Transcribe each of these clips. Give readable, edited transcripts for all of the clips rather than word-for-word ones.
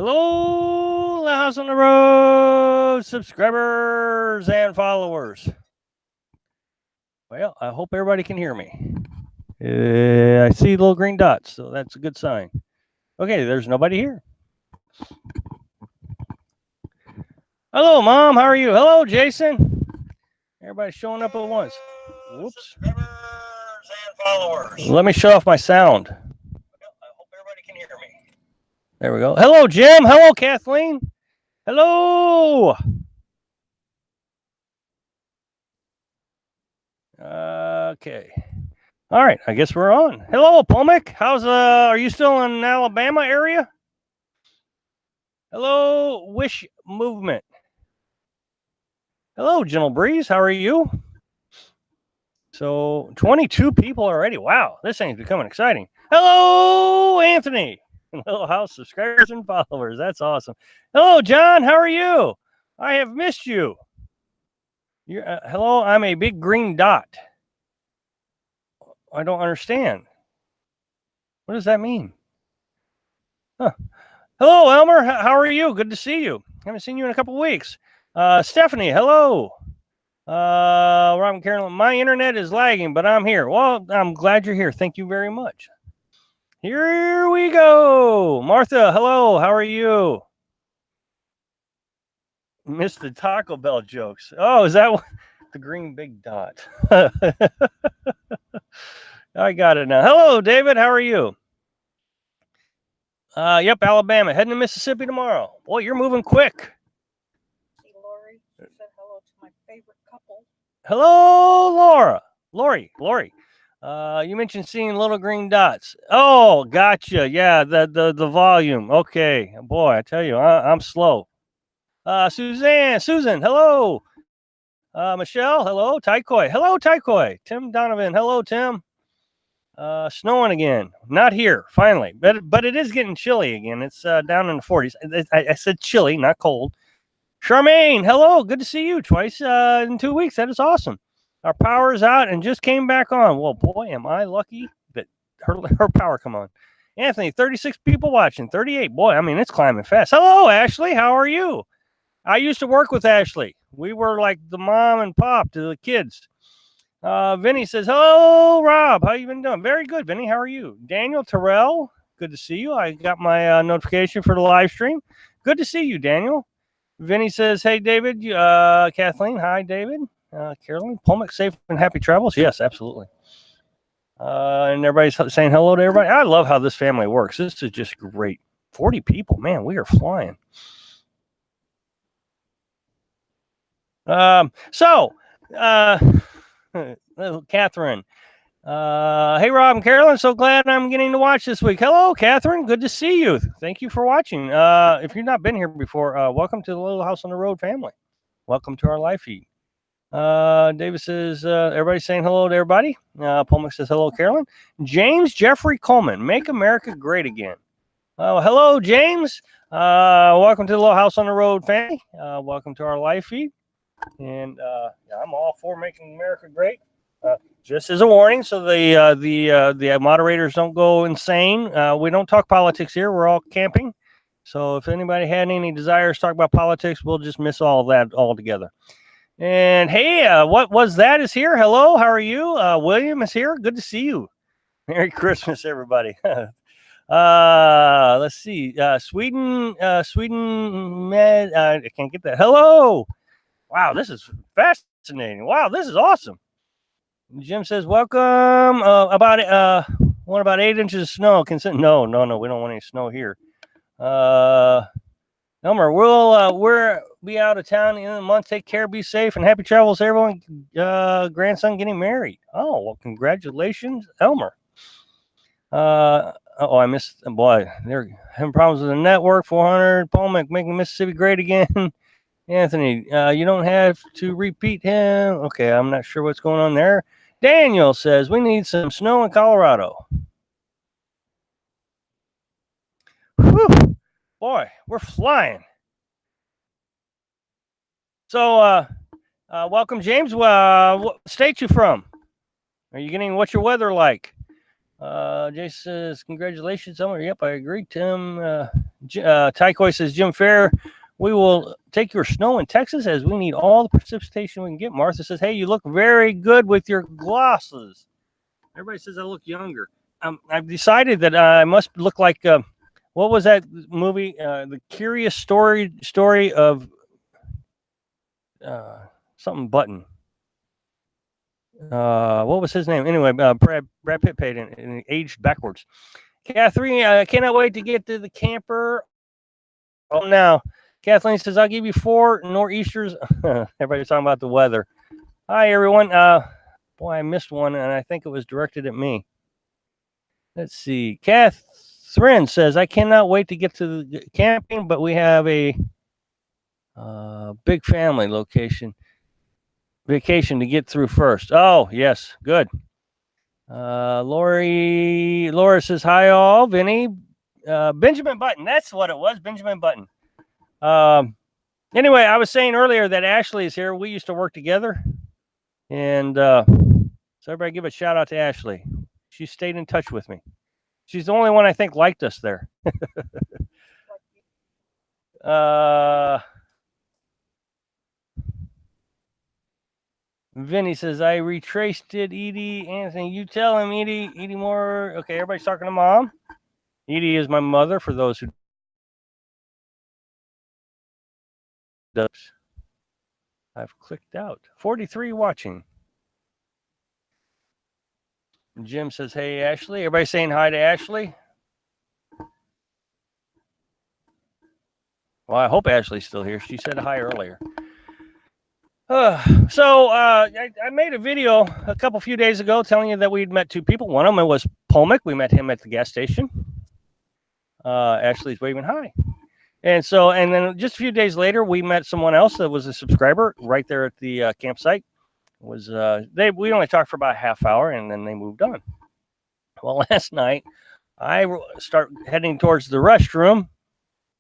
Hello, the House on the Road subscribers and followers. Well, I hope everybody can hear me. I see little green dots, so that's a good sign. Okay, there's nobody here. Hello, Mom. How are you? Hello, Jason. Everybody's showing up at once. Whoops. Subscribers and followers. Let me shut off my sound. I hope everybody can hear me. There we go. Hello, Jim. Hello, Kathleen. Hello. Okay. All right. I guess we're on. Hello, Pomic. How's are you still in Alabama area? Hello, Wish Movement. Hello, Gentle Breeze. How are you? So 22 people already. Wow, this thing's becoming exciting. Hello, Anthony. Hello, house subscribers and followers. That's awesome. Hello, John. How are you? I have missed you. Hello, I'm a big green dot. I don't understand. What does that mean? Huh. Hello, Elmer. How are you? Good to see you. Haven't seen you in a couple weeks. Stephanie, hello. Robin, Carolyn, my internet is lagging, but I'm here. Well, I'm glad you're here. Thank you very much. Here we go. Martha, hello. How are you? Missed the Taco Bell jokes. Oh, is that the green big dot? I got it now. Hello, David. How are you? Yep, Alabama. Heading to Mississippi tomorrow. Boy, you're moving quick. Hey, Lori. She said hello to my favorite couple. Hello, Laura. Lori. You mentioned seeing little green dots. Oh, gotcha. Yeah, the volume. Okay. Boy, I tell you, I'm slow. Susan, hello. Michelle, hello. Taikoi. Hello, Taikoi. Tim Donovan. Hello, Tim. Snowing again. Not here, finally. But it is getting chilly again. It's down in the 40s. I said chilly, not cold. Charmaine, hello. Good to see you twice in 2 weeks. That is awesome. Our power is out and just came back on. Well, boy, am I lucky that her power come on. Anthony, 36 people watching. 38. Boy, I mean, it's climbing fast. Hello, Ashley. How are you? I used to work with Ashley. We were like the mom and pop to the kids. Vinny says, hello, Rob. How you been doing? Very good, Vinny. How are you? Daniel Terrell, good to see you. I got my notification for the live stream. Good to see you, Daniel. Vinny says, hey, David. Kathleen, hi, David. Carolyn, Pomic, safe and happy travels. Yes, absolutely. And everybody's saying hello to everybody. I love how this family works. This is just great. 40 people. Man, we are flying. Catherine. Hey, Rob and Carolyn. So glad I'm getting to watch this week. Hello, Catherine. Good to see you. Thank you for watching. If you've not been here before, welcome to the Little House on the Road family. Welcome to our live feed. David says, everybody's saying hello to everybody. Pomic says, hello, Carolyn. James Jeffrey Coleman, make America great again. Hello, James. Welcome to the Little House on the Road family. Welcome to our live feed. And I'm all for making America great. Just as a warning, so the moderators don't go insane. We don't talk politics here. We're all camping. So if anybody had any desires to talk about politics, we'll just miss all of that altogether. And hey, what was that is here. Hello, how are you? William is here. Good to see you. Merry Christmas, everybody. Let's see. Sweden, med. I can't get that. Hello. Wow, this is fascinating. Wow, this is awesome. Jim says, welcome. What about 8 inches of snow? No, we don't want any snow here. Elmer, we'll be out of town in a month. Take care, be safe, and happy travels, everyone. Grandson getting married. Oh, well, congratulations, Elmer. I missed. Boy, they're having problems with the network. 400. Pomic making Mississippi great again. Anthony, you don't have to repeat him. Okay, I'm not sure what's going on there. Daniel says we need some snow in Colorado. Whew. Boy, we're flying. So, welcome, James. What state you from? Are you getting? What's your weather like? Jason says, congratulations, Summer. Yep, I agree, Tim. Tycoy says, Jim Fair, we will take your snow in Texas as we need all the precipitation we can get. Martha says, hey, you look very good with your glasses. Everybody says I look younger. I've decided that I must look like, what was that movie? The Curious Story of something Button. What was his name? Anyway, Brad Pitt paid and aged backwards. Catherine, I cannot wait to get to the camper. Oh, now. Kathleen says, I'll give you 4 nor'easters. Everybody's talking about the weather. Hi, everyone. Boy, I missed one, and I think it was directed at me. Let's see. Catherine says, I cannot wait to get to the camping, but we have a big family vacation to get through first. Oh, yes. Good. Laura says, hi, all. Vinny. Benjamin Button. That's what it was. Benjamin Button. Anyway, I was saying earlier that Ashley is here. We used to work together. And so everybody give a shout out to Ashley. She stayed in touch with me. She's the only one I think liked us there. Vinny says, I retraced it, Edie. Anthony, you tell him, Edie Moore. Okay, everybody's talking to Mom. Edie is my mother, for those who does. I've clicked out. 43 watching. Jim says, hey, Ashley. Everybody saying hi to Ashley? Well, I hope Ashley's still here. She said hi earlier. I made a video a few days ago telling you that we'd met 2 people. One of them was Polmick. We met him at the gas station. Ashley's waving hi. And then just a few days later, we met someone else that was a subscriber right there at the campsite. We only talked for about a half hour, and then they moved on. Well, last night, I start heading towards the restroom.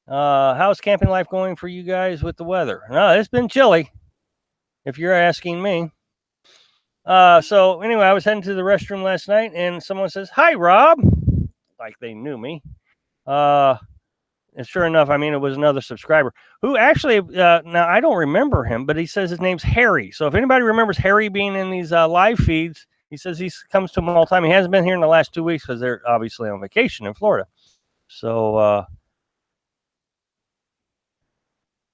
How's camping life going for you guys with the weather? No, it's been chilly, if you're asking me. So anyway, I was heading to the restroom last night, and someone says, hi, Rob. Like they knew me. And sure enough, it was another subscriber who actually, now I don't remember him, but he says his name's Harry. So if anybody remembers Harry being in these live feeds, he says he comes to them all the time. He hasn't been here in the last 2 weeks because they're obviously on vacation in Florida. So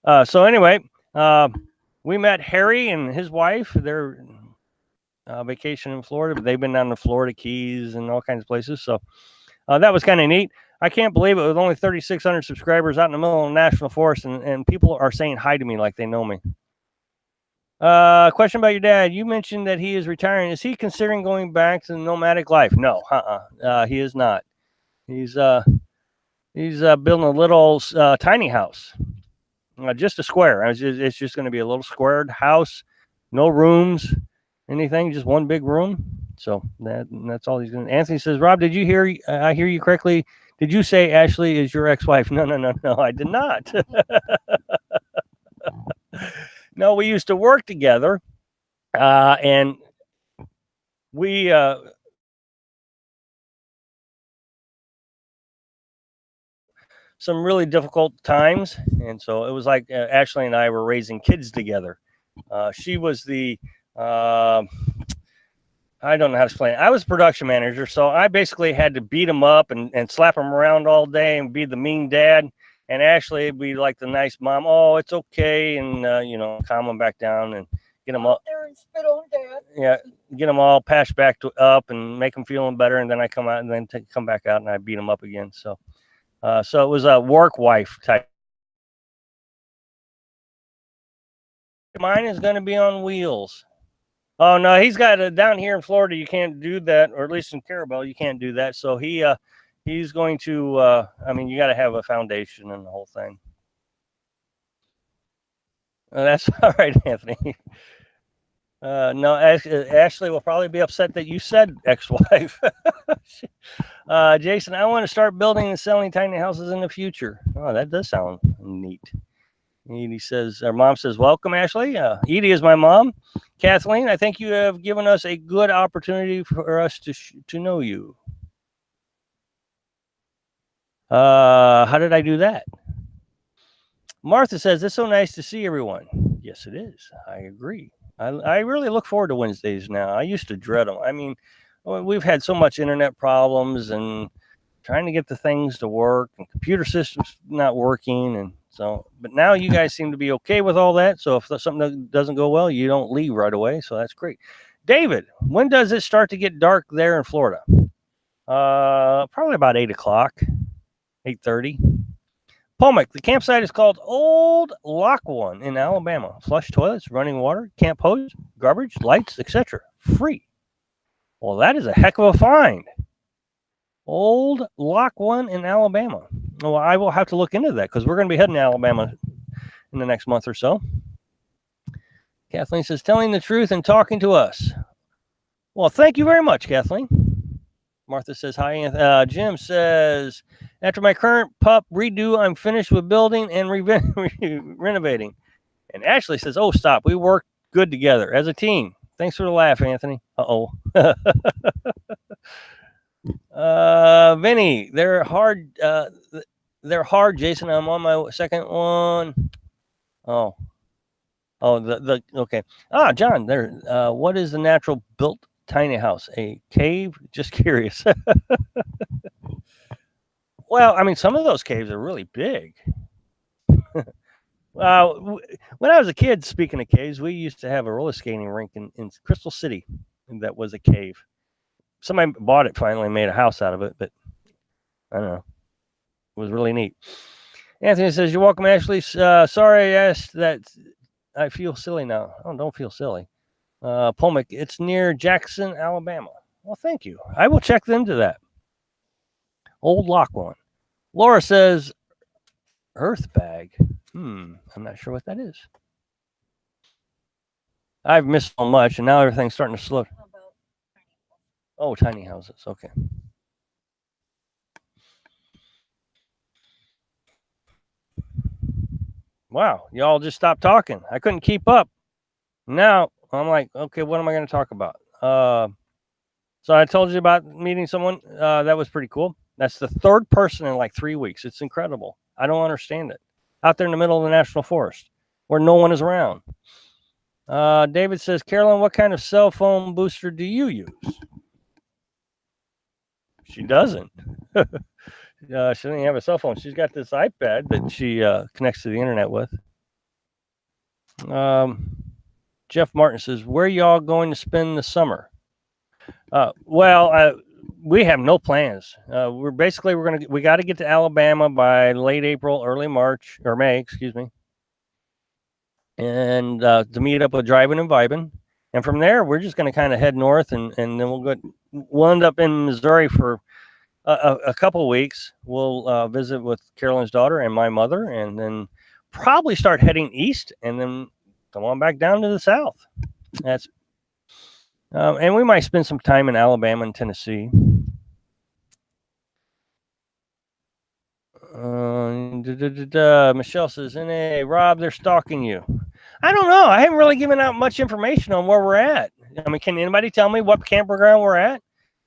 anyway, we met Harry and his wife. They're vacation in Florida, but they've been down to Florida Keys and all kinds of places. So that was kind of neat. I can't believe it with only 3,600 subscribers out in the middle of the national forest, and people are saying hi to me like they know me. Question about your dad. You mentioned that he is retiring. Is he considering going back to the nomadic life? No, he is not. He's building a little tiny house, just a square. It's just going to be a little squared house, no rooms, anything, just one big room. So that's all he's going to. Anthony says, Rob, did you hear? I hear you correctly. Did you say Ashley is your ex-wife? No, I did not. No, we used to work together, and we some really difficult times, and so it was like Ashley and I were raising kids together. She was the I don't know how to explain it. I was a production manager, so I basically had to beat him up and slap him around all day and be the mean dad. And Ashley would be like the nice mom. Oh, it's okay, and calm him back down and get him up there and spit on dad. Yeah, get them all patched back up and make them feeling better. And then I come out and then come back out and I beat them up again. So it was a work wife type. Mine is going to be on wheels. Oh, no, he's got down here in Florida. You can't do that, or at least in Carabel, you can't do that. So he's going to, you got to have a foundation and the whole thing. That's all right, Anthony. No, Ashley will probably be upset that you said ex-wife. Jason, I want to start building and selling tiny houses in the future. Oh, that does sound neat. Edie says, our mom says, welcome, Ashley. Edie is my mom. Kathleen, I think you have given us a good opportunity for us to know you. How did I do that? Martha says, it's so nice to see everyone. Yes, it is. I agree. I really look forward to Wednesdays now. I used to dread them. I mean, we've had so much internet problems and trying to get the things to work and computer systems not working. And so, but now you guys seem to be okay with all that. So if something doesn't go well, you don't leave right away. So that's great. David, when does it start to get dark there in Florida? Probably about 8 o'clock, 8:30. Pomic, the campsite is called Old Lock One in Alabama. Flush toilets, running water, camp hose, garbage, lights, etc. Free. Well, that is a heck of a find. Old Lock One in Alabama. Well, I will have to look into that because we're going to be heading to Alabama in the next month or so. Kathleen says, telling the truth and talking to us. Well, thank you very much, Kathleen. Martha says, hi. Jim says, after my current pup redo, I'm finished with building and renovating. And Ashley says, oh, stop. We work good together as a team. Thanks for the laugh, Anthony. Uh-oh. Vinny, they're hard. They're hard, Jason. I'm on my second one. Oh, okay. John, there. What is the natural built tiny house? A cave? Just curious. Well, I mean, some of those caves are really big. When I was a kid, speaking of caves, we used to have a roller skating rink in Crystal City that was a cave. Somebody bought it finally and made a house out of it, but I don't know. It was really neat. Anthony says, you're welcome, Ashley. Sorry I asked that. I feel silly now. Oh, don't feel silly. Pomic, it's near Jackson, Alabama. Well, thank you. I will check into that. Old Lock One. Laura says, Earth bag. I'm not sure what that is. I've missed so much, and now everything's starting to slow. Oh, tiny houses. Okay. Wow, y'all just stopped talking. I couldn't keep up. Now I'm like, okay, what am I going to talk about? So I told you about meeting someone. That was pretty cool. That's the third person in like 3 weeks. It's incredible. I don't understand it. Out there in the middle of the national forest where no one is around. David says, Carolyn, what kind of cell phone booster do you use? She doesn't. She doesn't even have a cell phone. She's got this iPad that she connects to the internet with. Jeff Martin says, where y'all going to spend the summer? We have no plans. We got to get to Alabama by late April, early March, or May, excuse me. And to meet up with Driving and Vibing. And from there, we're just going to kind of head north and then we'll end up in Missouri for a couple of weeks. We'll visit with Carolyn's daughter and my mother, and then probably start heading east and then come on back down to the south. That's and we might spend some time in Alabama and Tennessee. Michelle says, "N.A. Rob, they're stalking you." I don't know. I haven't really given out much information on where we're at. I mean, can anybody tell me what campground we're at?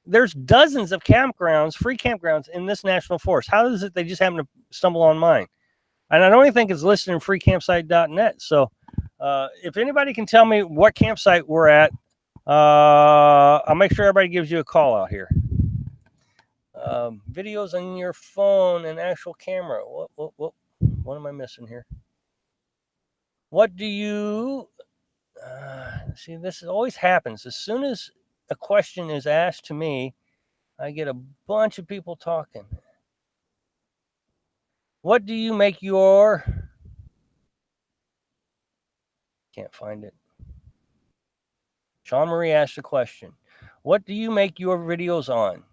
There's dozens of campgrounds, free campgrounds in this national forest. How is it they just happen to stumble on mine? And I don't even think it's listed in freecampsite.net. So if anybody can tell me what campsite we're at, I'll make sure everybody gives you a call out here. Videos on your phone and actual camera. What am I missing here? What do you see? This always happens. As soon as a question is asked to me, I get a bunch of people talking. What do you make your... Can't find it. Sean Marie asked a question. What do you make your videos on?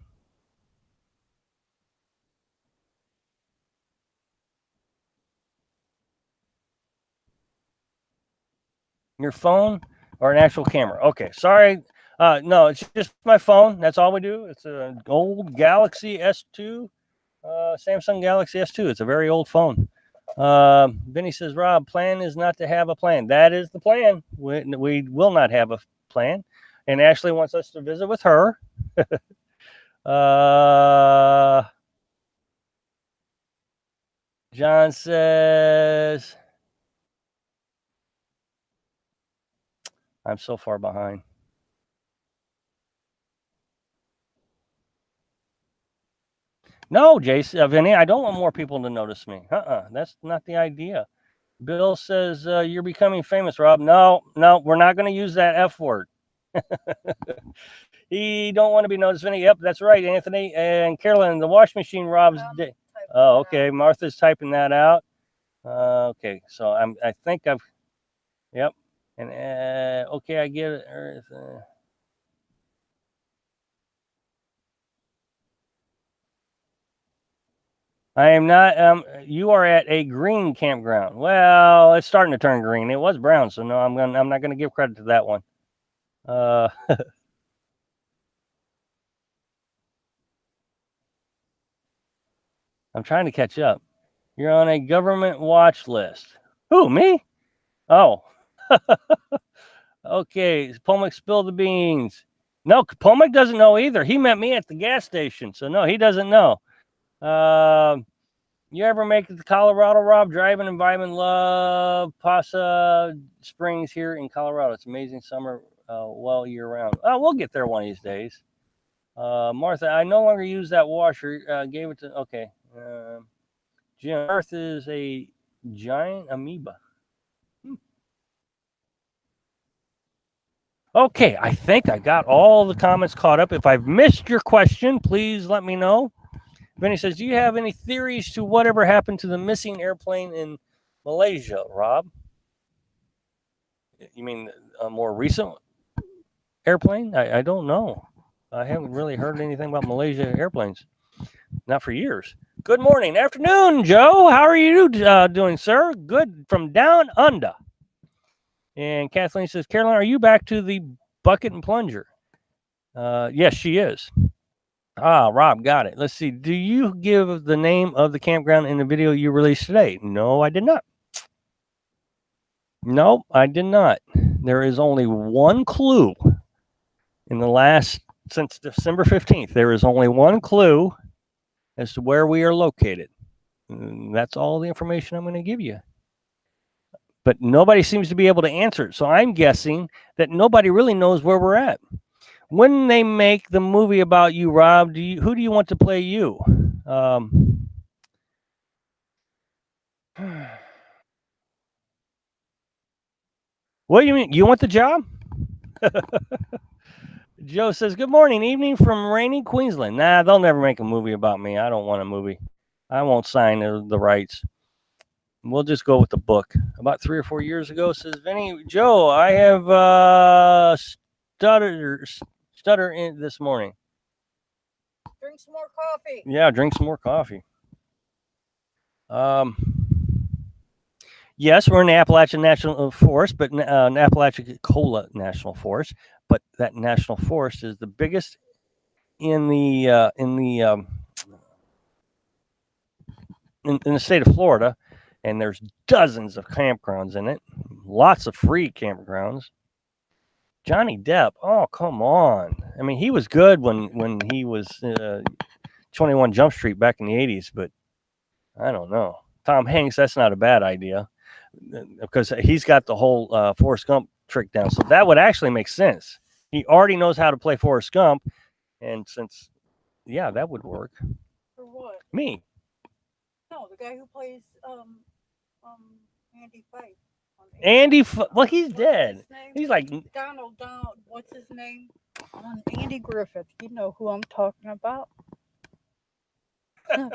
Your phone or an actual camera? Okay, sorry. No, it's just my phone. That's all we do. It's an old Galaxy S2, Samsung Galaxy S2. It's a very old phone. Vinny says, Rob, plan is not to have a plan. That is the plan. We will not have a plan. And Ashley wants us to visit with her. John says, I'm so far behind. No, Jason, Vinny, I don't want more people to notice me. That's not the idea. Bill says, you're becoming famous, Rob. No, we're not going to use that F word. He don't want to be noticed, Vinny. Yep, that's right, Anthony. And Carolyn, the wash machine robs. Oh, okay. Martha's typing that out. Okay, so I think I've. Yep. And okay, I get it. I am not. You are at a green campground. Well, it's starting to turn green. It was brown, so no, I'm not gonna give credit to that one. I'm trying to catch up. You're on a government watch list. Who, me? Oh. Okay, Pomac spilled the beans. No, Pomac doesn't know either. He met me at the gas station, so no, he doesn't know. You ever make it to Colorado, Rob? Driving environment, love Pasa Springs here in Colorado. It's amazing summer, well year round. Oh, we'll get there one of these days. Martha, I no longer use that washer. Gave it to okay. Jim, Earth is a giant amoeba. Okay, I think I got all the comments caught up. If I've missed your question, please let me know. Vinny says, do you have any theories to whatever happened to the missing airplane in Malaysia, Rob? You mean a more recent airplane? I don't know. I haven't really heard anything about Malaysia airplanes. Not for years. Good morning, afternoon, Joe. How are you doing, sir? Good from down under. And Kathleen says, Carolyn, are you back to the bucket and plunger? Yes, she is. Rob, got it. Let's see. Do you give the name of the campground in the video you released today? No, I did not. Nope, I did not. There is only one clue in the last, since December 15th, there is only one clue as to where we are located. And that's all the information I'm going to give you. But nobody seems to be able to answer it. So I'm guessing that nobody really knows where we're at. When they make the movie about you, Rob, who do you want to play you? What do you mean? You want the job? Joe says, good morning, evening from rainy Queensland. Nah, they'll never make a movie about me. I don't want a movie. I won't sign the rights. We'll just go with the book. About 3 or 4 years ago, says Vinny, Joe, I have stutter in this morning. Drink some more coffee. Yeah, drink some more coffee. Yes, we're in the Appalachian National Forest, but Apalachicola National Forest. But that national forest is the biggest in the state of Florida, and there's dozens of campgrounds in it. Lots of free campgrounds. Johnny Depp, oh come on! I mean, he was good when he was 21 Jump Street back in the 80s, but I don't know. Tom Hanks, that's not a bad idea because he's got the whole Forrest Gump trick down. So that would actually make sense. He already knows how to play Forrest Gump, and since that would work. For what? Me. No, the guy who plays Andy Fife. Well, he's dead. He's like Donald. What's his name? On Andy Griffith. You know who I'm talking about. I'm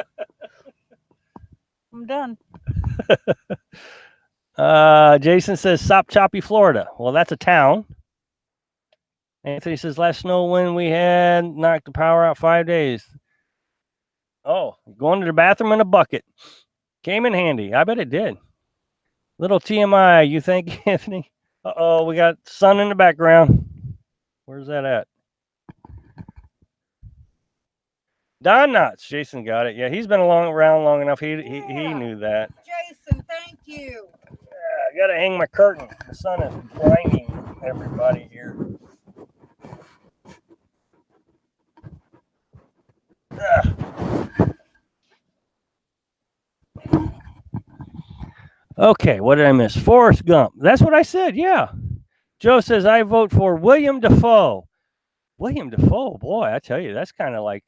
done. Jason says Sop Choppy, Florida. Well, that's a town. Anthony says last snow wind we had knocked the power out 5 days. Oh, going to the bathroom in a bucket. Came in handy. I bet it did. Little TMI, you think, Anthony? Uh-oh, we got sun in the background. Where's that at? Don Knotts. Jason got it. Yeah, he's been around long enough. He knew that. Jason, thank you. I got to hang my curtain. The sun is blinding everybody here. Okay, what did I miss? Forrest Gump. That's what I said. Yeah. Joe says I vote for William Dafoe. William Dafoe, boy, I tell you, that's kind of like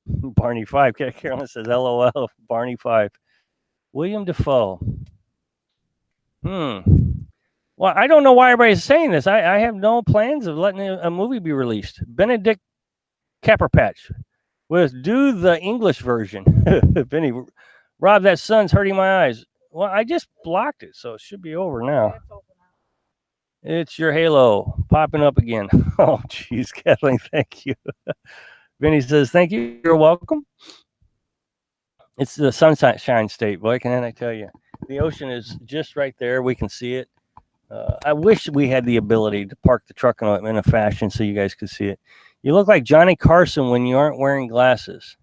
Barney Five. Carolyn says, "LOL, Barney Five." William Dafoe. Well, I don't know why everybody's saying this. I have no plans of letting a movie be released. Benedict Cumberbatch with do the English version. Benny, Rob, that sun's hurting my eyes. Well, I just blocked it, so it should be over now. It's your halo popping up again. Oh, geez, Kathleen, thank you. Vinny says, thank you. You're welcome. It's the sunshine state, boy. Can I tell you? The ocean is just right there. We can see it. I wish we had the ability to park the truck in a fashion so you guys could see it. You look like Johnny Carson when you aren't wearing glasses.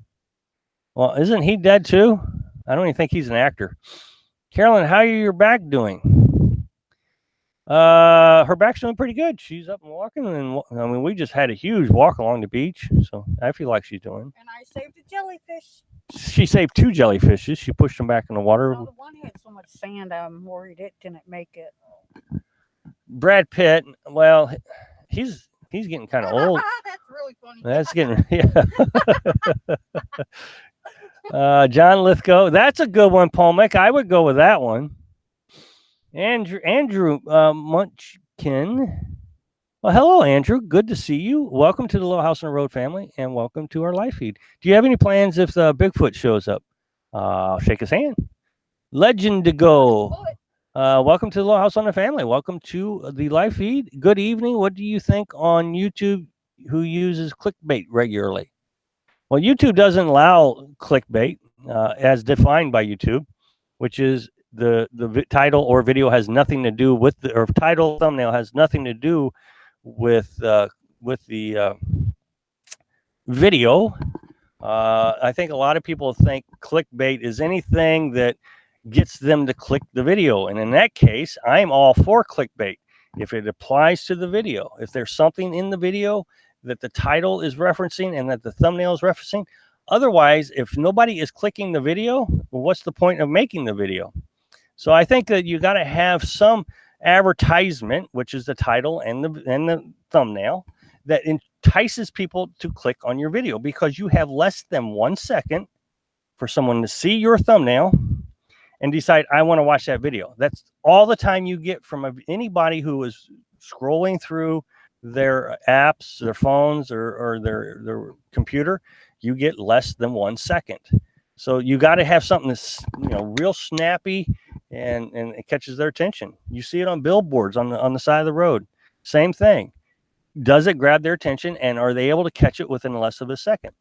Well, isn't he dead too? I don't even think he's an actor. Carolyn, how are your back doing? Her back's doing pretty good. She's up and walking, and I mean, we just had a huge walk along the beach, so I feel like she's doing. And I saved a jellyfish. She saved 2 jellyfishes. She pushed them back in the water. Well, the one had so much sand, I'm worried it didn't make it. Brad Pitt, well, he's getting kind of old. That's really funny. That's getting yeah. John Lithgow, that's a good one, Paul Mick. I would go with that one. Andrew Munchkin. Well, hello, Andrew. Good to see you. Welcome to the Little House on the Road family, and welcome to our live feed. Do you have any plans if Bigfoot shows up? I'll shake his hand. Legend to go. Welcome to the Little House on the Family. Welcome to the live feed. Good evening. What do you think on YouTube who uses clickbait regularly? Well, YouTube doesn't allow clickbait as defined by YouTube, which is the title or video has nothing to do with or title thumbnail has nothing to do with the video. I think a lot of people think clickbait is anything that gets them to click the video. And in that case, I'm all for clickbait. If it applies to the video, if there's something in the video that the title is referencing and that the thumbnail is referencing. Otherwise, if nobody is clicking the video, well, what's the point of making the video? So I think that you got to have some advertisement, which is the title and the thumbnail, that entices people to click on your video, because you have less than 1 second for someone to see your thumbnail and decide, I want to watch that video. That's all the time you get from anybody who is scrolling through their apps, their phones, or their computer. You get less than 1 second. So you got to have something that's real snappy and it catches their attention. You see it on billboards on the side of the road. Same thing. Does it grab their attention, and are they able to catch it within less of a second?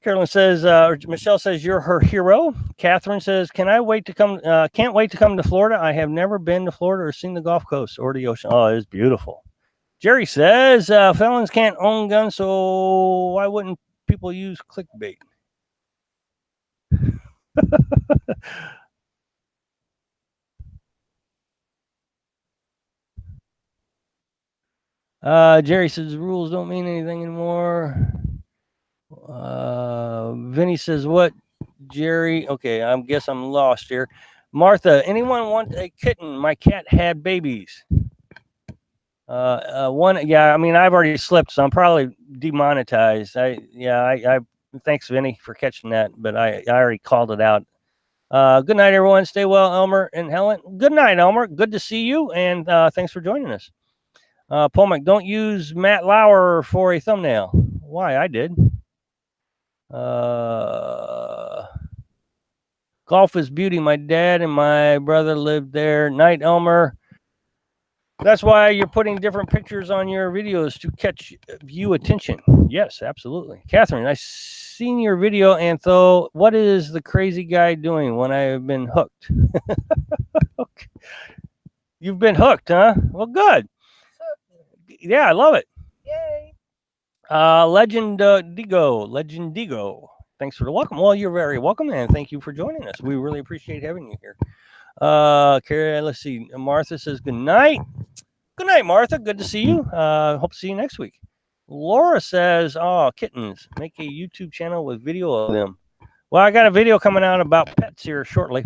Carolyn says, Michelle says, you're her hero. Catherine says, can't wait to come to Florida. I have never been to Florida or seen the Gulf Coast or the ocean. Oh, it's beautiful. Jerry says, felons can't own guns, so why wouldn't people use clickbait? Jerry says, rules don't mean anything anymore. Vinny says, what? Jerry, okay, I guess I'm lost here. Martha, anyone want a kitten? My cat had babies. Yeah, I mean, I've already slipped, so I'm probably demonetized. I thanks, Vinny, for catching that, but I already called it out. Good night, everyone. Stay well, Elmer and Helen. Good night, Elmer. Good to see you, and thanks for joining us. Pomac, don't use Matt Lauer for a thumbnail. Why? I did. Golf is beauty. My dad and my brother lived there. Night, Elmer. That's why you're putting different pictures on your videos to catch view attention. Yes, absolutely. Catherine, I seen your video, and so what is the crazy guy doing when I have been hooked? Okay. You've been hooked, huh? Well, good. Yeah, I love it. Yay. Legendigo. Thanks for the welcome. Well, you're very welcome, and thank you for joining us. We really appreciate having you here. Carrie, let's see. Martha says good night. Good night, Martha. Good to see you. Hope to see you next week. Laura says, oh, kittens. Make a YouTube channel with video of them. Well, I got a video coming out about pets here shortly.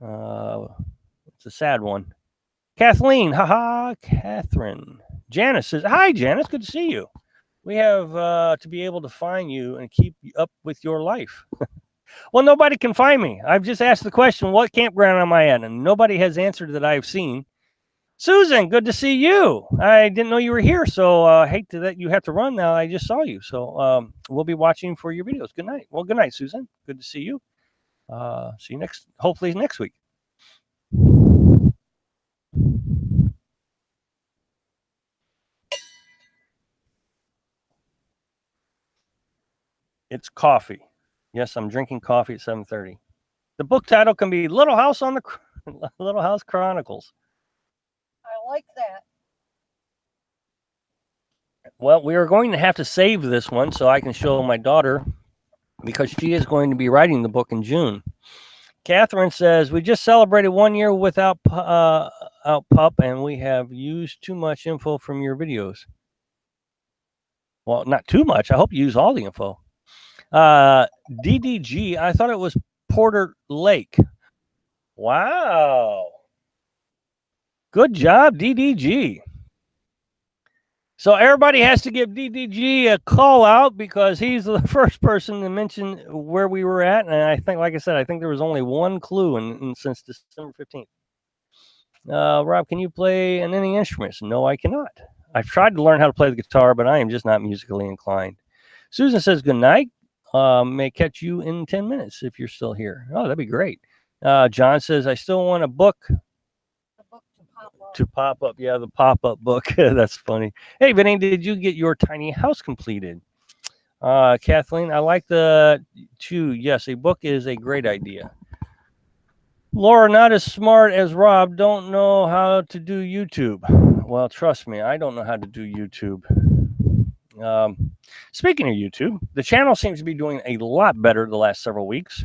It's a sad one. Kathleen, haha, Catherine. Janice says, hi, Janice, good to see you. We have to be able to find you and keep up with your life. Well, nobody can find me. I've just asked the question, what campground am I at? And nobody has answered that I've seen. Susan, good to see you. I didn't know you were here, so I hate that you have to run now. I just saw you. So we'll be watching for your videos. Good night. Well, good night, Susan. Good to see you. See you hopefully next week. It's coffee. Yes, I'm drinking coffee at 7:30. The book title can be Little House on the Little House Chronicles. I like that. Well, we are going to have to save this one so I can show my daughter because she is going to be writing the book in June. Catherine says, we just celebrated 1 year without out pup, and we have used too much info from your videos. Well, not too much. I hope you use all the info. DDG, I thought it was Porter Lake. Wow. Good job, DDG. So everybody has to give DDG a call out because he's the first person to mention where we were at. And I think, like I said, I think there was only one clue since December 15th. Rob, can you play any instruments? No, I cannot. I've tried to learn how to play the guitar, but I am just not musically inclined. Susan says, good night. May catch you in 10 minutes if you're still here. Oh, that'd be great. John says, I still want a book to pop up. Yeah, the pop-up book. That's funny. Hey, Vinny, did you get your tiny house completed? Kathleen, I like the two. Yes, a book is a great idea. Laura, not as smart as Rob, don't know how to do YouTube. Well, trust me, I don't know how to do YouTube. Speaking of YouTube, the channel seems to be doing a lot better the last several weeks.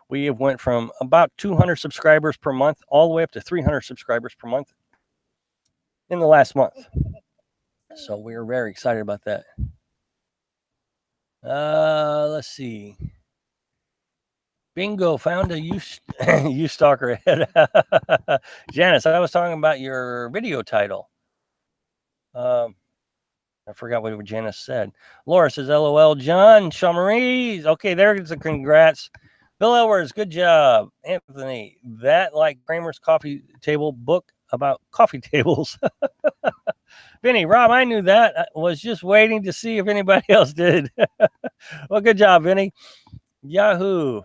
We have went from about 200 subscribers per month all the way up to 300 subscribers per month in the last month. So we're very excited about that. Let's see. Bingo, found a you stalker head. Janice, I was talking about your video title. I forgot what Janice said. Laura says, LOL. John, Shamarie. Okay, there's a congrats. Bill Edwards, good job. Anthony, that like Kramer's coffee table book about coffee tables. Vinny, Rob, I knew that. I was just waiting to see if anybody else did. Well, good job, Vinny. Yahoo.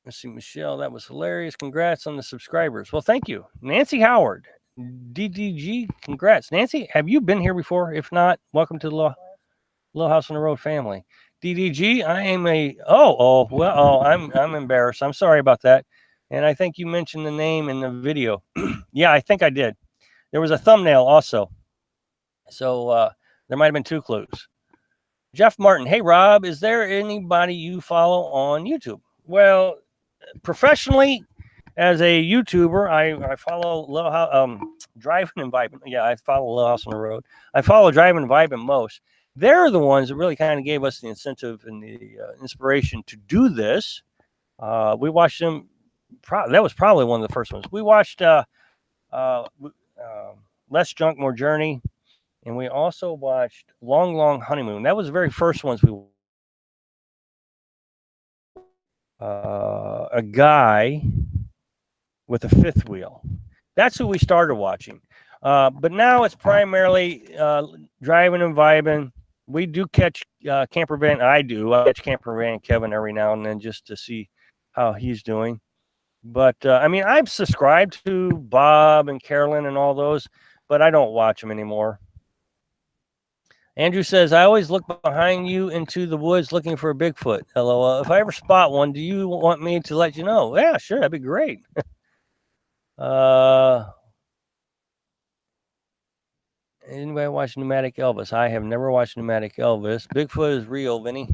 Let's see, Michelle, that was hilarious. Congrats on the subscribers. Well, thank you. Nancy Howard, DDG, congrats. Nancy, have you been here before? If not, welcome to the Little House on the Road family. DDG, I am I'm embarrassed. I'm sorry about that. And I think you mentioned the name in the video. Yeah, I think I did. There was a thumbnail also. So there might have been two clues. Jeff Martin, hey, Rob, is there anybody you follow on YouTube? Well, professionally, as a YouTuber, I follow Little House, Driving and Vibing. Yeah, I follow Little House on the Road. I follow Driving and Vibing most. They're the ones that really kind of gave us the incentive and the inspiration to do this. We watched them. That was probably one of the first ones. We watched Less Junk, More Journey. And we also watched Long, Long Honeymoon. That was the very first ones we a guy with a fifth wheel. That's who we started watching. But now it's primarily Driving and Vibing. We do catch Camper Van. I catch Camper Van Kevin every now and then just to see how he's doing. But I mean, I've subscribed to Bob and Carolyn and all those, but I don't watch them anymore. Andrew says, I always look behind you into the woods looking for a Bigfoot. LOL. If I ever spot one, do you want me to let you know? Yeah, sure. That'd be great. Anybody watch Pneumatic Elvis? I have never watched Pneumatic Elvis. Bigfoot is real, Vinny.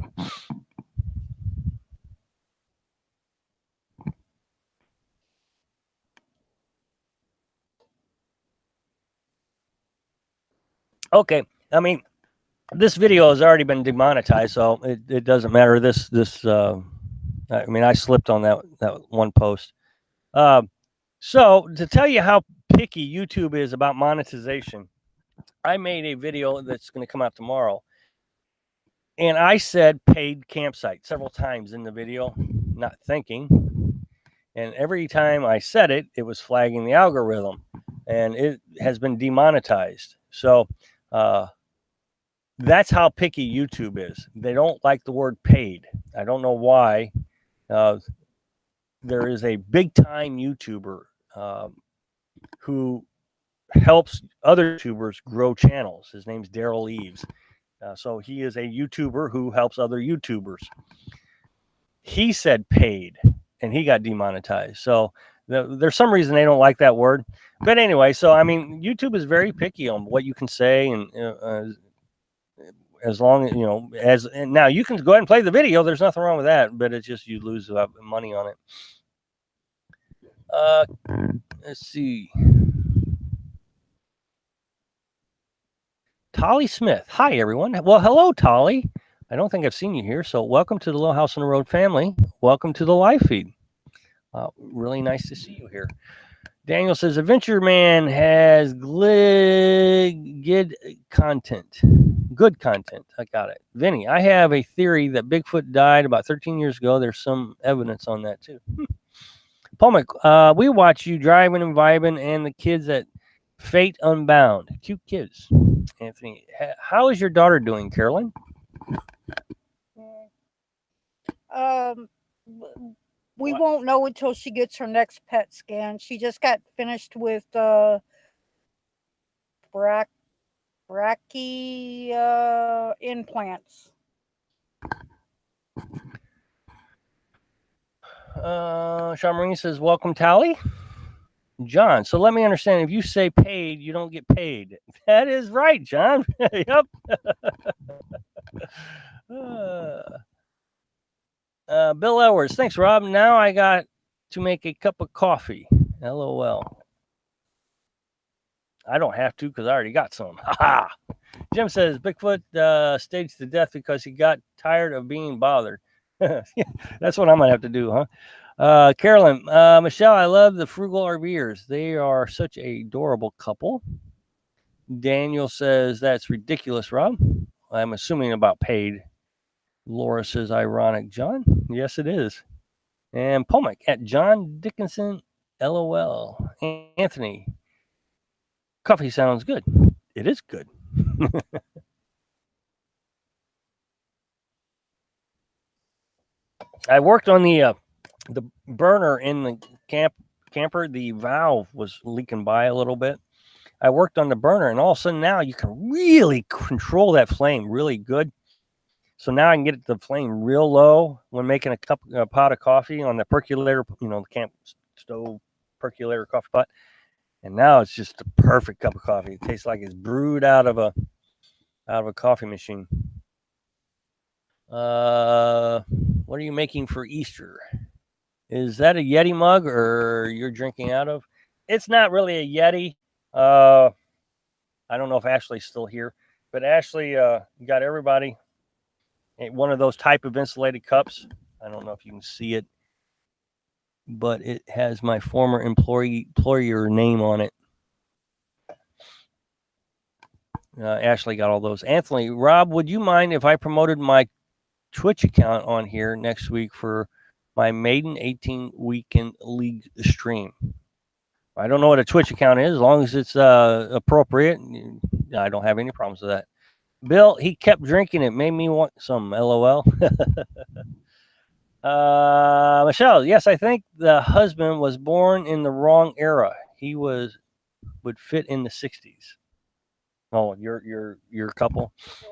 Okay. I mean, this video has already been demonetized, so it doesn't matter. I mean, I slipped on that one post. So to tell you how picky YouTube is about monetization, I made a video that's going to come out tomorrow, and I said paid campsite several times in the video, not thinking. And every time I said it, it was flagging the algorithm, and it has been demonetized. So that's how picky YouTube is. They don't like the word paid. I don't know why. Uh, there is a big time YouTuber who helps other YouTubers grow channels. His name's Daryl Eves. So he is a YouTuber who helps other YouTubers. He said paid, and he got demonetized. So there's some reason they don't like that word. But anyway, so I mean, YouTube is very picky on what you can say, and as long as and now you can go ahead and play the video. There's nothing wrong with that, but it's just you lose money on it. Let's see. Tolly Smith. Hi, everyone. Well, hello, Tolly. I don't think I've seen you here, so welcome to the Little House on the Road family. Welcome to the live feed. Really nice to see you here. Daniel says, Adventure Man has good content. Good content. I got it. Vinny, I have a theory that Bigfoot died about 13 years ago. There's some evidence on that, too. Paul, we watch you driving and vibing and the kids at Fate Unbound. Cute kids. Anthony, how is your daughter doing, Carolyn? We won't know until she gets her next PET scan. She just got finished with brachy implants. Sean Marine says, welcome, Tally. John, so let me understand. If you say paid, you don't get paid. That is right, John. Yep. Bill Edwards, thanks, Rob. Now I got to make a cup of coffee. LOL. I don't have to because I already got some. Ha. Jim says Bigfoot staged to death because he got tired of being bothered. That's what I'm gonna have to do, huh? Carolyn, Michelle, I love the frugal RVers. They are such a adorable couple. Daniel says that's ridiculous, Rob. I'm assuming about paid. Laura says ironic, John. Yes, it is. And Pomic at John Dickinson, LOL. Anthony, coffee sounds good. It is good. I worked on the burner in the camper. The valve was leaking by a little bit. I worked on the burner, and all of a sudden now you can really control that flame really good. So now I can get the flame real low when making a pot of coffee on the percolator, the camp stove percolator coffee pot. And now it's just a perfect cup of coffee. It tastes like it's brewed out of a coffee machine. What are you making for Easter? Is that a Yeti mug or you're drinking out of? It's not really a Yeti. I don't know if Ashley's still here, but Ashley got everybody one of those type of insulated cups. I don't know if you can see it, but it has my former employer name on it. Ashley got all those. Anthony, Rob, would you mind if I promoted my Twitch account on here next week for my maiden 18 weekend league stream? I don't know what a Twitch account is, as long as it's appropriate. I don't have any problems with that. Bill, he kept drinking. It made me want some. LOL. Michelle, yes, I think the husband was born in the wrong era. He would fit in the 60s. Oh, your couple. Yeah.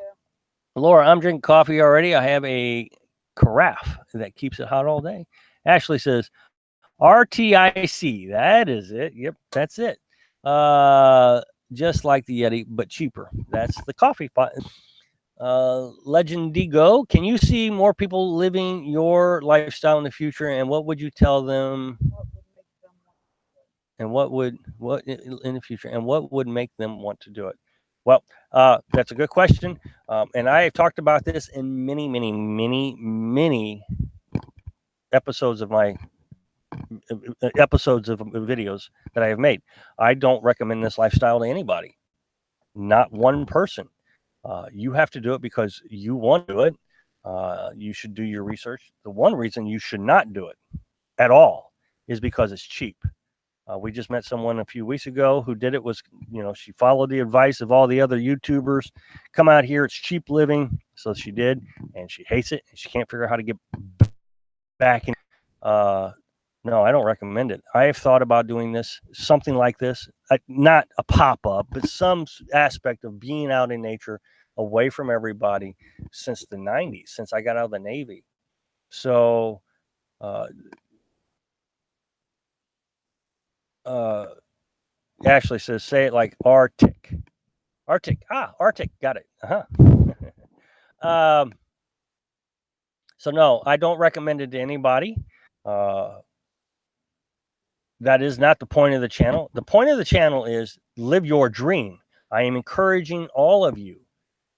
Laura, I'm drinking coffee already. I have a carafe that keeps it hot all day. Ashley says, RTIC. That is it. Yep, that's it. Just like the Yeti, but cheaper. That's the coffee pot. Legendigo, can you see more people living your lifestyle in the future, and what would you tell them? And what in the future, and what would make them want to do it? Well, that's a good question. And I have talked about this in many, many, many, many episodes of my episodes of videos that I have made. I don't recommend this lifestyle to anybody, not one person. You have to do it because you want to do it. You should do your research. The one reason you should not do it at all is because it's cheap. We just met someone a few weeks ago who did it. Was, she followed the advice of all the other YouTubers. Come out here, it's cheap living. So she did, and she hates it. And she can't figure out how to get back in. No, I don't recommend it. I have thought about doing this, something like this, not a pop up, but some aspect of being out in nature, away from everybody, since the '90s, since I got out of the Navy. So, Ashley says, say it like Arctic. Arctic. Arctic. Got it. So no, I don't recommend it to anybody. That is not the point of the channel. The point of the channel is live your dream. I am encouraging all of you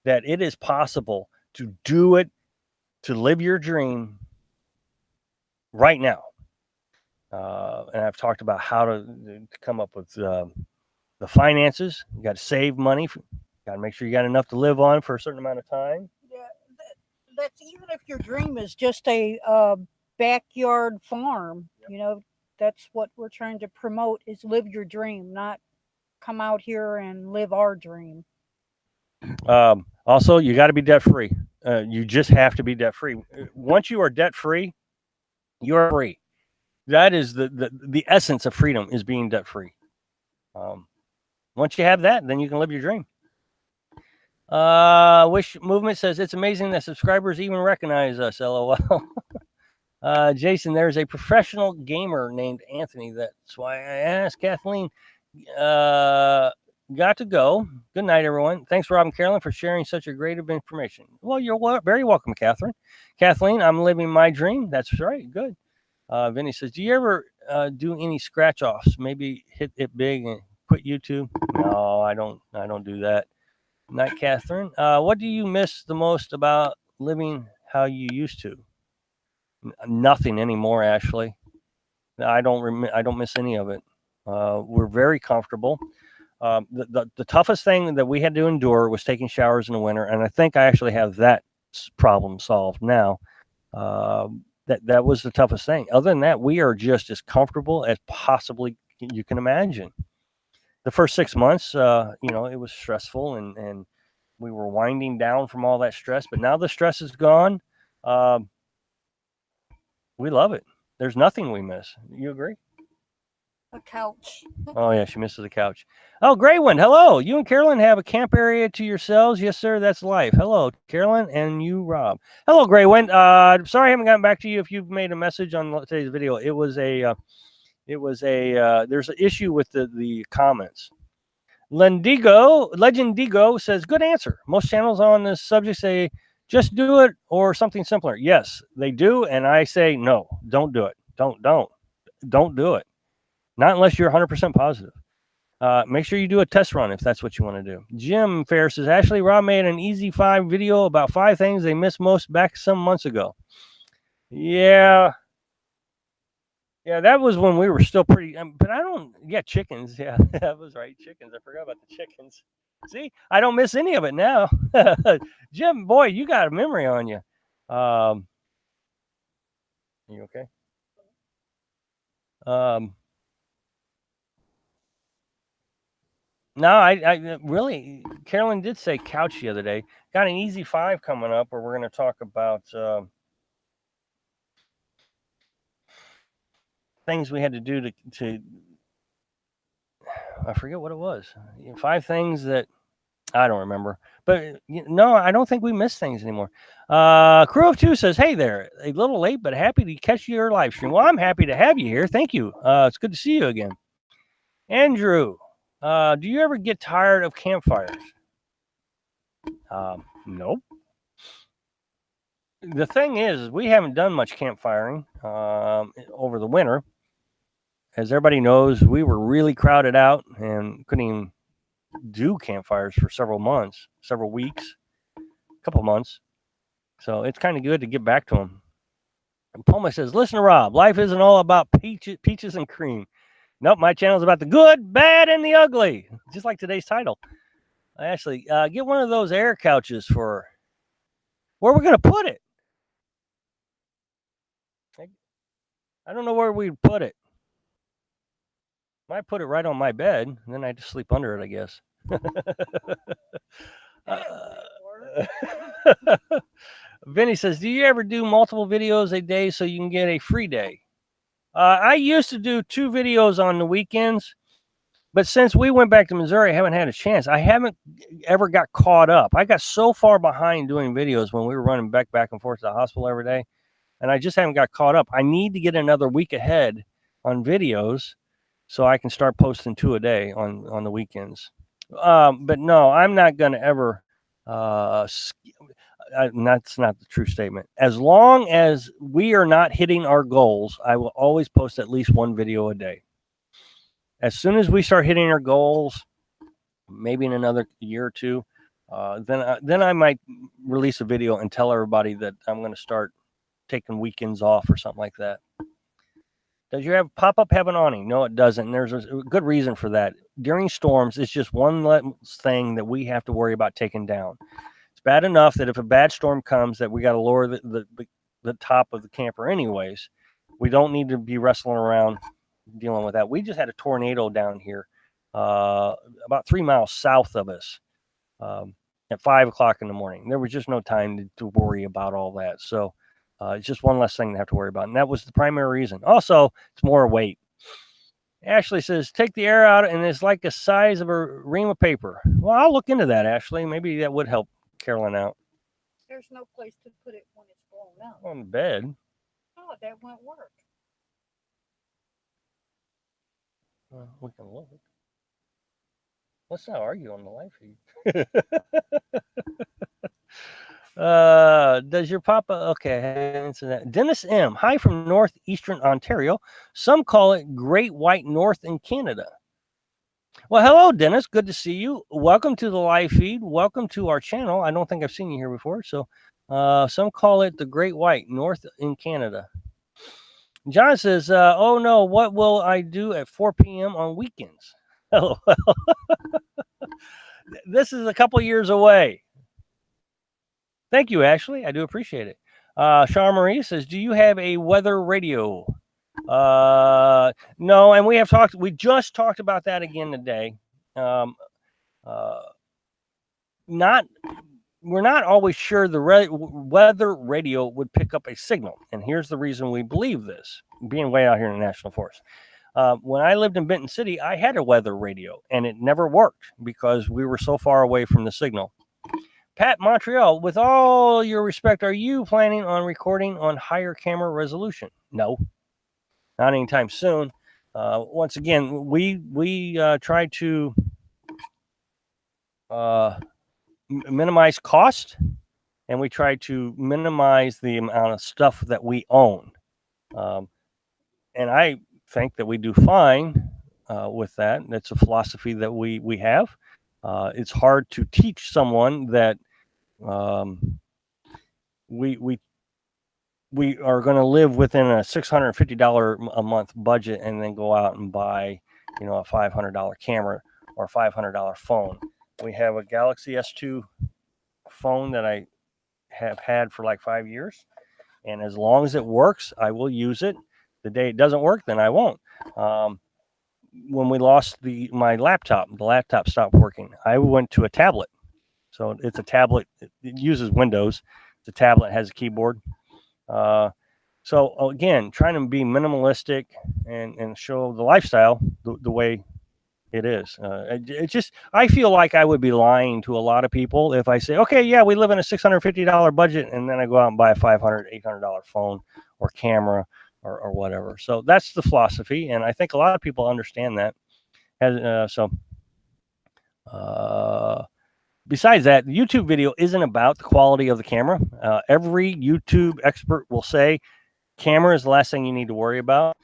that it is possible to do it, to live your dream right now. And I've talked about how to come up with the finances. You got to save money. Got to make sure you got enough to live on for a certain amount of time. Yeah, that's even if your dream is just a backyard farm. Yep. That's what we're trying to promote: is live your dream, not come out here and live our dream. Also, you got to be debt free. You just have to be debt free. Once you are debt free, you're free. That is the essence of freedom, is being debt free. Once you have that, then you can live your dream. Wish Movement says it's amazing that subscribers even recognize us. LOL. Jason, there's a professional gamer named Anthony. That's why I asked. Kathleen, got to go. Good night, everyone. Thanks, Rob and Carolyn, for sharing such a great of information. Well, you're very welcome, Catherine. Kathleen, I'm living my dream. That's right. Good. Vinny says, do you ever do any scratch offs? Maybe hit it big and quit YouTube? No, I don't do that. Night, Catherine. What do you miss the most about living how you used to? Nothing anymore, Ashley. I don't miss any of it. We're very comfortable. The toughest thing that we had to endure was taking showers in the winter, and I think I actually have that problem solved now. That was the toughest thing. Other than that, we are just as comfortable as possibly you can imagine. The first 6 months, it was stressful, and we were winding down from all that stress. But now the stress is gone. We love it. There's nothing we miss. You agree? A couch. Oh, yeah, she misses the couch. Oh, great one. Hello. You and Carolyn have a camp area to yourselves. Yes, sir. That's life. Hello, Carolyn, and you, Rob. Hello, Gray One. Sorry I haven't gotten back to you if you've made a message on today's video. There's an issue with the comments. Legendigo says, good answer. Most channels on this subject say, just do it or something simpler. Yes, they do. And I say, no, don't do it. Don't do it. Not unless you're 100% positive. Make sure you do a test run if that's what you want to do. Jim Fair says, Ashley, Rob made an easy 5 video about 5 things they missed most back some months ago. Yeah, that was when we were still pretty, but chickens. Yeah, that was right. Chickens. I forgot about the chickens. See, I don't miss any of it now. Jim, boy, you got a memory on you. You okay? No, I really, Carolyn did say couch the other day. Got an easy 5 coming up where we're going to talk about things we had to do to I forget what it was. 5 things that I don't remember. But no, I don't think we miss things anymore. Crew of 2 says, hey there, a little late, but happy to catch your live stream. Well, I'm happy to have you here. Thank you. It's good to see you again. Andrew, do you ever get tired of campfires? Nope. The thing is, we haven't done much campfiring over the winter. As everybody knows, we were really crowded out and couldn't even do campfires for several months, several weeks, a couple months. So it's kind of good to get back to them. And Palma says, listen to Rob, life isn't all about peaches and cream. Nope, my channel is about the good, bad, and the ugly, just like today's title. Ashley, get one of those air couches for where we're going to put it. I don't know where we'd put it. Might put it right on my bed, and then I just sleep under it, I guess. Vinny says, do you ever do multiple videos a day so you can get a free day? I used to do 2 videos on the weekends, but since we went back to Missouri, I haven't had a chance. I haven't ever got caught up. I got so far behind doing videos when we were running back and forth to the hospital every day, and I just haven't got caught up. I need to get another week ahead on videos so I can start posting 2 a day on the weekends. But no, I'm not going to ever. That's not the true statement. As long as we are not hitting our goals, I will always post at least 1 video a day. As soon as we start hitting our goals, maybe in another year or 2, then I might release a video and tell everybody that I'm going to start taking weekends off or something like that. Does your pop-up have an awning? No, it doesn't. And there's a good reason for that. During storms, it's just one less thing that we have to worry about taking down. It's bad enough that if a bad storm comes that we got to lower the top of the camper anyways. We don't need to be wrestling around dealing with that. We just had a tornado down here about 3 miles south of us at 5 o'clock in the morning. There was just no time to worry about all that. So it's just one less thing to have to worry about. And that was the primary reason. Also, it's more weight. Ashley says, take the air out and it's like the size of a ream of paper. Well, I'll look into that, Ashley. Maybe that would help Carolyn out. There's no place to put it when it's blown out. On the bed. Oh, that won't work. We can look. Let's not argue on the live feed. Does your papa? Okay, Dennis M. Hi from northeastern Ontario. Some call it Great White North in Canada. Well, hello, Dennis. Good to see you. Welcome to the live feed. Welcome to our channel. I don't think I've seen you here before. So, some call it the Great White North in Canada. John says, "Oh no, what will I do at 4 p.m. on weekends?" Oh, well. This is a couple years away. Thank you, Ashley. I do appreciate it. Sean Marie says, do you have a weather radio? No, and we just talked about that again today. We're not always sure the weather radio would pick up a signal. And here's the reason we believe this, being way out here in the National Forest. When I lived in Benton City, I had a weather radio, and it never worked because we were so far away from the signal. Pat Montreal, with all your respect, are you planning on recording on higher camera resolution? No, not anytime soon. Once again, we try to minimize cost, and we try to minimize the amount of stuff that we own. And I think that we do fine with that. That's a philosophy that we have. It's hard to teach someone that we are going to live within a $650 a month budget and then go out and buy, a $500 camera or a $500 phone. We have a Galaxy S2 phone that I have had for like 5 years, and as long as it works, I will use it. The day it doesn't work, then I won't. When we lost my laptop, the laptop stopped working. I went to a tablet. So it's a tablet. It uses Windows. It's a tablet, has a keyboard. So again, trying to be minimalistic and show the lifestyle the way it is. I feel like I would be lying to a lot of people if I say, okay, yeah, we live in a $650 budget, and then I go out and buy a $500, $800 phone or camera or whatever. So that's the philosophy, and I think a lot of people understand that. Besides that, the YouTube video isn't about the quality of the camera. Every YouTube expert will say camera is the last thing you need to worry about.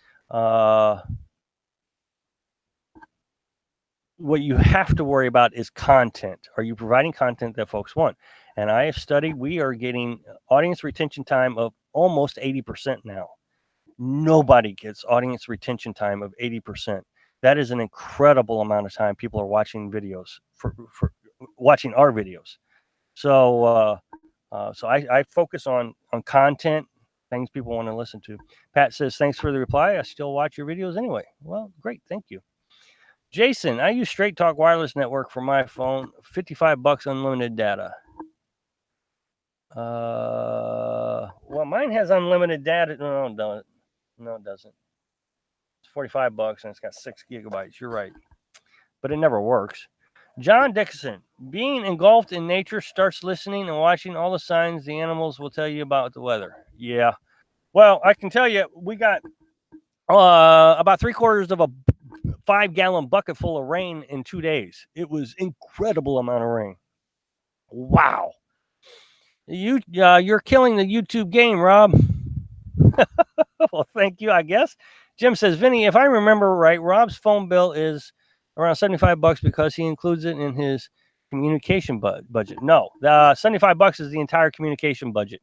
what you have to worry about is content. Are you providing content that folks want? And I have studied, we are getting audience retention time of almost 80% now. Nobody gets audience retention time of 80%. That is an incredible amount of time people are watching videos for watching our videos. So I focus on content, things people want to listen to. Pat says, thanks for the reply. I still watch your videos anyway. Well, great. Thank you. Jason, I use Straight Talk Wireless Network for my phone, $55 unlimited data. Well, mine has unlimited data. No, it doesn't. No, it doesn't. It's $45 and it's got 6 gigabytes. You're right. But it never works. John Dixon, being engulfed in nature starts listening and watching all the signs the animals will tell you about the weather. Yeah. Well, I can tell you, we got about 3/4 of a 5-gallon bucket full of rain in 2 days. It was incredible amount of rain. Wow. You're killing the YouTube game, Rob. Well, thank you, I guess. Jim says, Vinny, if I remember right, Rob's phone bill is around $75 because he includes it in his communication budget. No, $75 is the entire communication budget.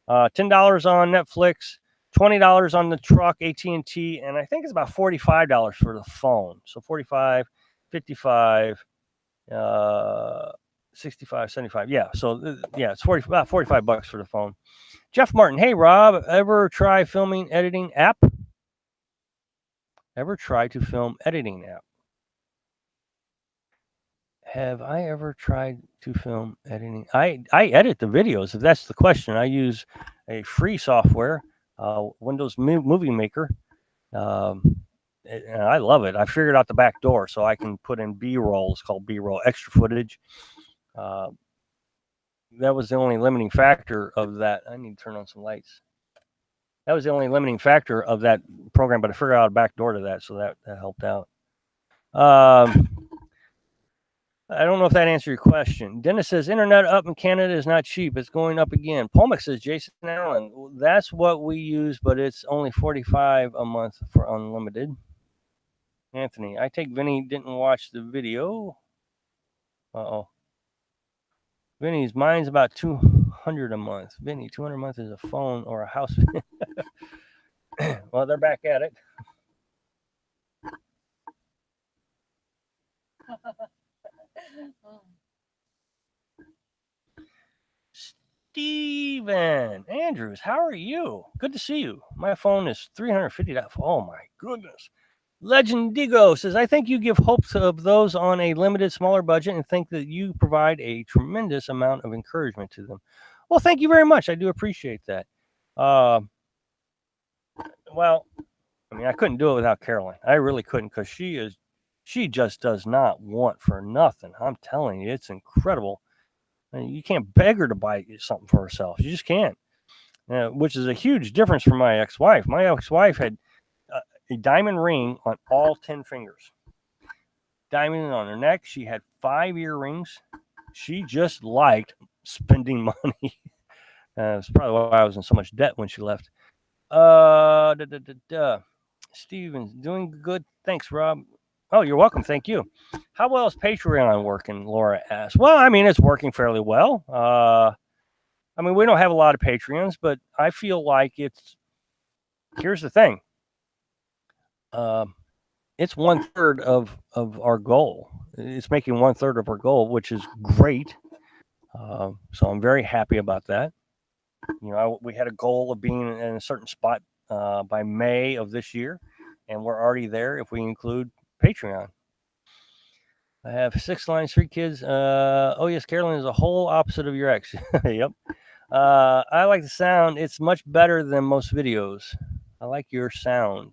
$10 on Netflix, $20 on the truck, AT&T, and I think it's about $45 for the phone. So 45, 55, 65, 75. Yeah. So yeah, it's about $45 for the phone. Jeff Martin, hey Rob, ever try filming editing app? Ever tried to film editing app? Have I ever tried to film editing? I edit the videos, if that's the question. I use a free software, Windows Movie Maker. And I love it. I figured out the back door so I can put in B-roll. It's called B-roll, extra footage. That was the only limiting factor of that. I need to turn on some lights. That was the only limiting factor of that program, but I figured out a back door to that, so that helped out. I don't know if that answered your question. Dennis says, internet up in Canada is not cheap. It's going up again. Pomic says, Jason Allen, that's what we use, but it's only $45 a month for unlimited. Anthony, I take Vinny didn't watch the video. Uh-oh. Vinny's mine's about $200 a month. Vinny, $200 a month is a phone or a house. Well, they're back at it. Steven Andrews, how are you? Good to see you. My phone is $350. Oh my goodness. Legend Digo says, I think you give hope of those on a limited, smaller budget and think that you provide a tremendous amount of encouragement to them. Well, thank you very much. I do appreciate that. Well, I mean, I couldn't do it without Carolyn. I really couldn't, because she just does not want for nothing. I'm telling you, it's incredible. I mean, you can't beg her to buy something for herself. You just can't, which is a huge difference from my ex-wife. My ex-wife had a diamond ring on all 10 fingers. Diamond on her neck. She had 5 earrings. She just liked spending money. That's probably why I was in so much debt when she left. Steven's doing good. Thanks, Rob. Oh, you're welcome. Thank you. How well is Patreon working? Laura asked. Well, I mean, it's working fairly well. I mean, we don't have a lot of Patreons, but I feel like here's the thing. It's 1/3 of our goal. It's making 1/3 of our goal, which is great. So I'm very happy about that. You know, we had a goal of being in a certain spot by May of this year, and we're already there if we include Patreon. I have 6 lines, 3 kids. Oh yes, Carolyn is a whole opposite of your ex. Yep. I like the sound. It's much better than most videos. I like your sound.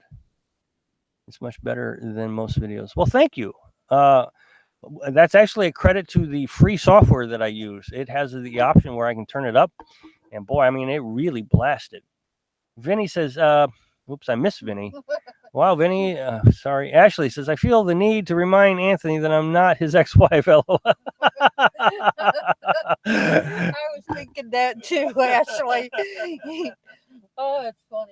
It's much better than most videos. Well, thank you. That's actually a credit to the free software that I use. It has the option where I can turn it up. And boy, I mean, it really blasted. Vinny says, oops, I missed Vinny. Wow, Vinny, sorry. Ashley says, I feel the need to remind Anthony that I'm not his ex-wife. I was thinking that too, Ashley. Oh, that's funny.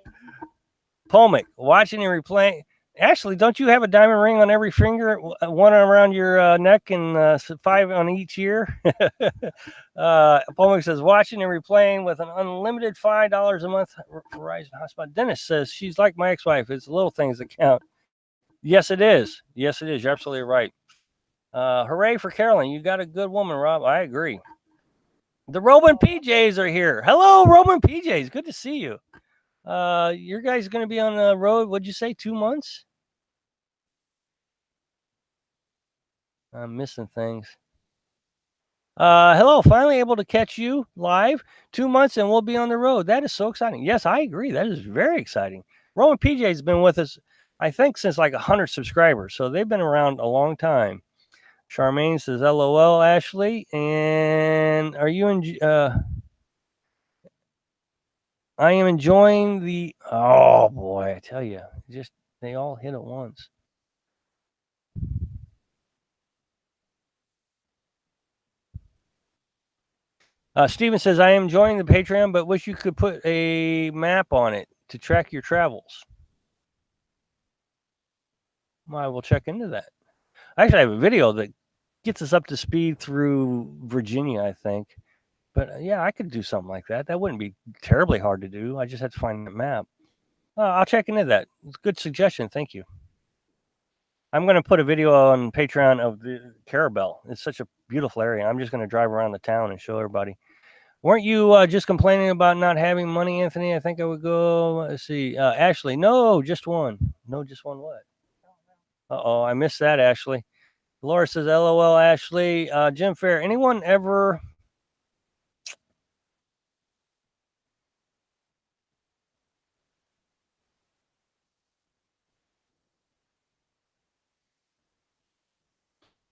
Pomic, watching and replaying Ashley, don't you have a diamond ring on every finger, one around your neck and 5 on each ear? Pomic says, watching and replaying with an unlimited $5 a month Verizon hotspot. Dennis says, she's like my ex-wife. It's the little things that count. Yes, it is. Yes, it is. You're absolutely right. Hooray for Carolyn. You got a good woman, Rob. I agree. The Roman PJs are here. Hello, Roman PJs. Good to see you. Your guys going to be on the road, what'd you say, 2 months? I'm missing things. Hello, finally able to catch you live. 2 months and we'll be on the road. That is so exciting. Yes, I agree. That is very exciting. Roman PJ has been with us, I think, since like 100 subscribers. So they've been around a long time. Charmaine says, LOL, Ashley. And are you I am enjoying the, oh boy, I tell you, just they all hit at once. Steven says, I am enjoying the Patreon, but wish you could put a map on it to track your travels. I will check into that. I actually have a video that gets us up to speed through Virginia, I think. But yeah, I could do something like that. That wouldn't be terribly hard to do. I just have to find the map. I'll check into that. It's a good suggestion. Thank you. I'm going to put a video on Patreon of the Carabel. It's such a beautiful area. I'm just going to drive around the town and show everybody. Weren't you just complaining about not having money, Anthony? I think I would go. Let's see. Ashley, no, just one. No, just one what? Uh-oh, I missed that, Ashley. Laura says, LOL, Ashley. Jim Fair, anyone ever...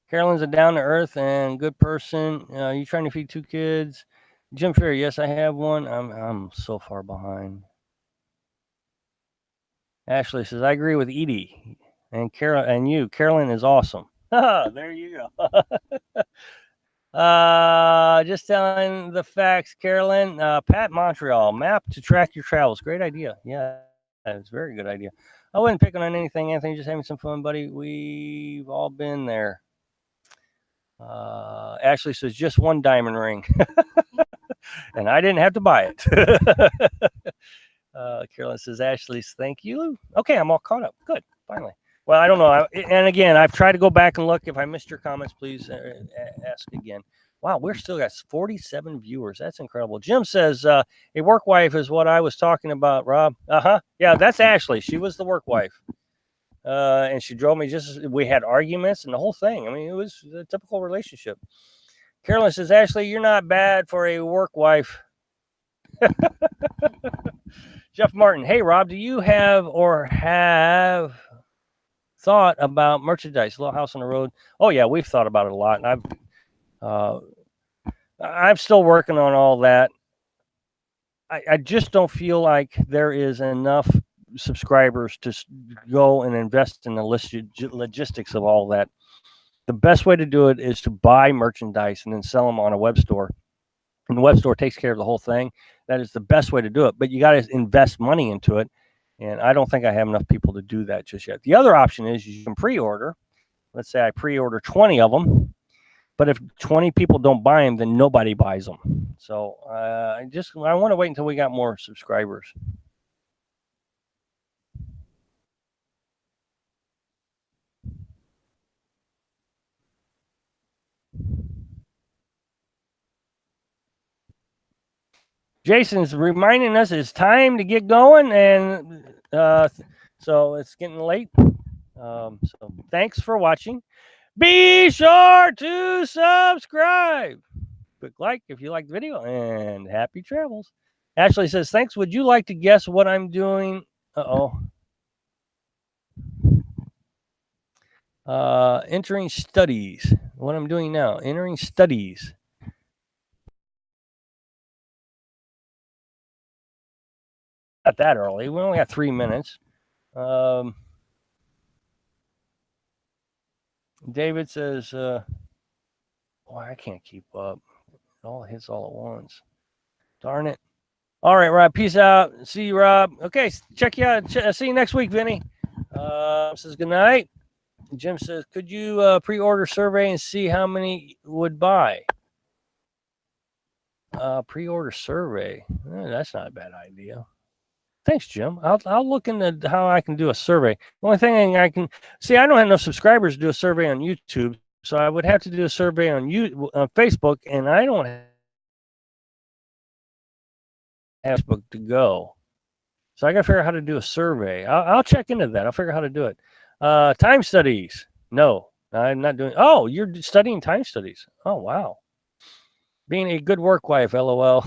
Carolyn's a down-to-earth and good person. You trying to feed 2 kids? Jim Fair, yes, I have one. I'm so far behind. Ashley says, I agree with Edie and Carol and you. Carolyn is awesome. There you go. Just telling the facts, Carolyn. Pat Montreal, map to track your travels. Great idea. Yeah, it's a very good idea. I wasn't picking on anything, Anthony. Just having some fun, buddy. We've all been there. Ashley says, just one diamond ring. And I didn't have to buy it. Carolyn says, Ashley's, thank you. Okay, I'm all caught up. Good, finally. Well, I don't know. And again, I've tried to go back and look. If I missed your comments, please ask again. Wow, we're still got 47 viewers. That's incredible. Jim says, a work wife is what I was talking about, Rob. Uh-huh. Yeah, that's Ashley. She was the work wife. And she drove me we had arguments and the whole thing. I mean, it was a typical relationship. Carolyn says, Ashley, you're not bad for a work wife. Jeff Martin, hey, Rob, do you have thought about merchandise, Little House on the Road? Oh, yeah, we've thought about it a lot. And I'm still working on all that. I just don't feel like there is enough subscribers to go and invest in the logistics of all that. The best way to do it is to buy merchandise and then sell them on a web store. And the web store takes care of the whole thing. That is the best way to do it. But you got to invest money into it. And I don't think I have enough people to do that just yet. The other option is you can pre-order. Let's say I pre-order 20 of them. But if 20 people don't buy them, then nobody buys them. So I want to wait until we got more subscribers. Jason's reminding us it's time to get going, and so it's getting late. So thanks for watching. Be sure to subscribe. Click like if you like the video, and happy travels. Ashley says, thanks. Would you like to guess what I'm doing? Entering studies. What I'm doing now. Entering studies. Not that early. We only got 3 minutes. David says, boy, I can't keep up. It all hits all at once. Darn it. All right, Rob. Peace out. See you, Rob. Okay, check you out. See you next week, Vinny. Says good night. Jim says, could you pre-order survey and see how many would buy? Pre-order survey. That's not a bad idea. Thanks, Jim. I'll look into how I can do a survey. The only thing I can see, I don't have enough subscribers to do a survey on YouTube, so I would have to do a survey on Facebook, and I don't have Facebook to go. So I got to figure out how to do a survey. I'll check into that. I'll figure out how to do it. Time studies. No, I'm not doing. Oh, you're studying time studies. Oh, wow. Being a good work wife, LOL.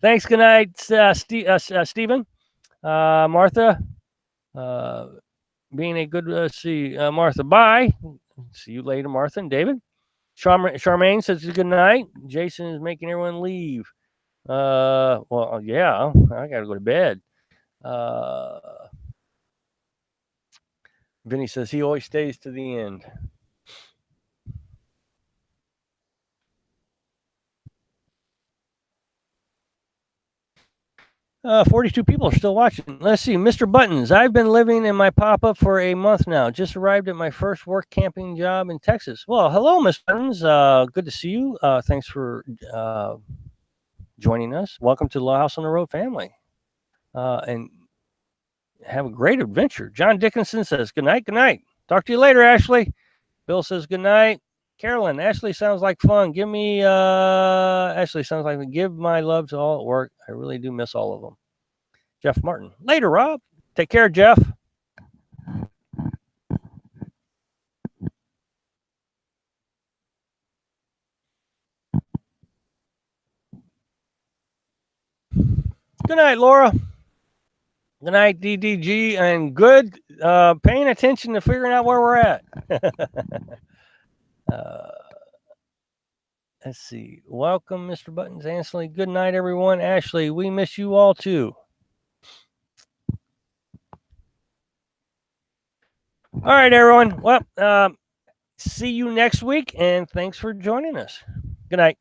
Thanks. Good night, Stephen. Martha. Being a good, Martha. Bye. See you later, Martha and David. Charmaine says good night. Jason is making everyone leave. Well, yeah, I got to go to bed. Vinny says he always stays to the end. Uh, 42 people are still watching. Let's see. Mr. Buttons, I've been living in my pop-up for a month now. Just arrived at my first work camping job in Texas. Well, hello, Mr. Buttons. Good to see you. Thanks for joining us. Welcome to the Law House on the Road family. And have a great adventure. John Dickinson says, good night, good night. Talk to you later, Ashley. Bill says, good night. Carolyn, Ashley sounds like fun. Ashley sounds like give my love to all at work. I really do miss all of them. Jeff Martin. Later, Rob. Take care, Jeff. Good night, Laura. Good night, DDG. And good paying attention to figuring out where we're at. Let's see. Welcome, Mr. Buttons, Ansley. Good night, everyone. Ashley, we miss you all too. All right, everyone. Well, see you next week, and thanks for joining us. Good night.